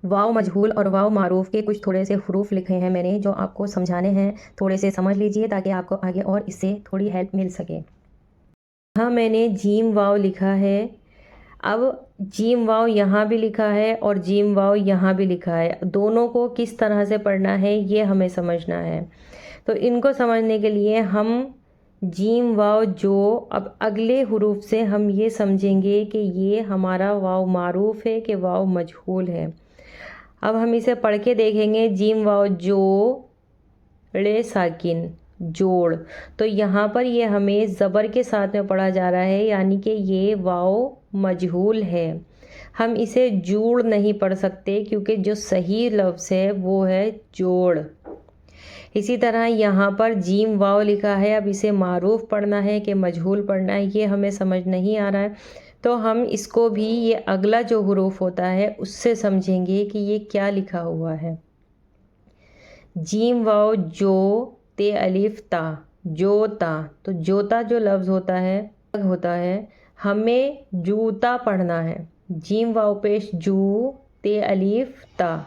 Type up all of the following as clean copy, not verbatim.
वाव मजहूल और वाव मारूफ के कुछ थोड़े से हरूफ लिखे हैं मैंने, जो आपको समझाने हैं। थोड़े से समझ लीजिए ताकि आपको आगे और इससे थोड़ी हेल्प मिल सके। यहाँ मैंने जीम वाव लिखा है। अब जीम वाव यहाँ भी लिखा है और जीम वाव यहाँ भी लिखा है। दोनों को किस तरह से पढ़ना है ये हमें समझना है। तो इनको समझने के लिए हम जीम वाव जो, अब अगले हरूफ से हम ये समझेंगे कि ये हमारा वाव मारूफ है कि वाव मजहूल है। अब हम इसे पढ़ के देखेंगे। जीम वाव जो, रे साकिन, जोड़। तो यहाँ पर ये हमें ज़बर के साथ में पढ़ा जा रहा है, यानी कि ये वाव मजहूल है। हम इसे जोड़ नहीं पढ़ सकते क्योंकि जो सही लफ्ज़ है वो है जोड़। इसी तरह यहाँ पर जीम वाव लिखा है। अब इसे मारूफ पढ़ना है कि मजहूल पढ़ना है ये हमें समझ नहीं आ रहा है। तो हम इसको भी ये अगला जो हरूफ होता है उससे समझेंगे कि ये क्या लिखा हुआ है। जीम वाव जो, ते अलिफ ता, जोता। तो जोता जो लफ्ज़ होता है हमें जूता पढ़ना है। जीम वाव पेश जू, ते अलिफ ता,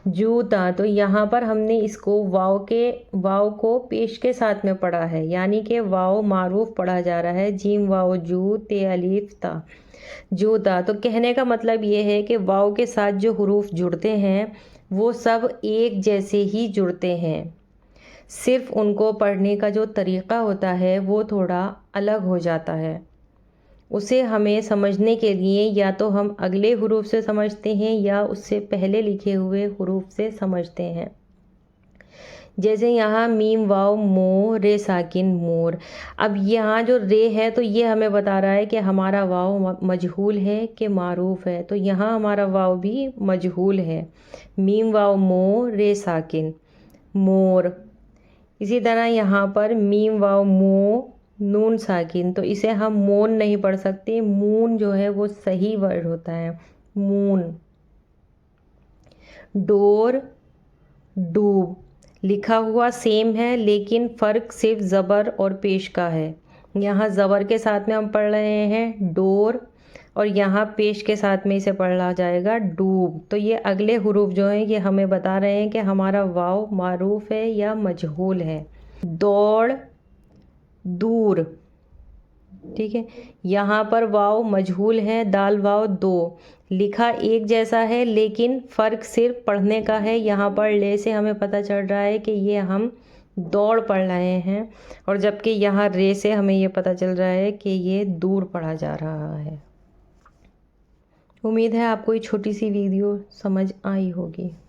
जूता। तो यहाँ पर हमने इसको वाव को पेश के साथ में पढ़ा है, यानी कि वाव मारूफ पढ़ा जा रहा है। जीम वाव जू, ते अलिफ ता, जूता। तो कहने का मतलब ये है कि वाव के साथ जो हरूफ जुड़ते हैं वो सब एक जैसे ही जुड़ते हैं, सिर्फ उनको पढ़ने का जो तरीक़ा होता है वो थोड़ा अलग हो जाता है। उसे हमें समझने के लिए या तो हम अगले हरूफ से समझते हैं या उससे पहले लिखे हुए हरूफ से समझते हैं। जैसे यहाँ मीम वाव मो, रे साकिन मोर। अब यहाँ जो रे है तो ये हमें बता रहा है कि हमारा वाव मजहूल है कि मारूफ है। तो यहाँ हमारा वाव भी मजहूल है। मीम वाव मो, रे साकिन, मोर। इसी तरह यहाँ पर मीम वाव मो, नून साकिन। तो इसे हम मोन नहीं पढ़ सकते, मून जो है वो सही वर्ड होता है, मून। डोर, डूब। लिखा हुआ सेम है लेकिन फ़र्क सिर्फ ज़बर और पेश का है। यहाँ ज़बर के साथ में हम पढ़ रहे हैं डोर, और यहाँ पेश के साथ में इसे पढ़ा जाएगा डूब। तो ये अगले हरूफ जो हैं ये हमें बता रहे हैं कि हमारा वाव मारूफ है या मजहूल है। दौड़, दूर। ठीक है, यहाँ पर वाव मजहूल है, दाल वाव दो। लिखा एक जैसा है लेकिन फ़र्क सिर्फ पढ़ने का है। यहाँ पर ले से हमें पता चल रहा है कि ये हम दौड़ पढ़ रहे हैं, और जबकि यहाँ रे से हमें ये पता चल रहा है कि ये दूर पढ़ा जा रहा है। उम्मीद है आपको ये छोटी सी वीडियो समझ आई होगी।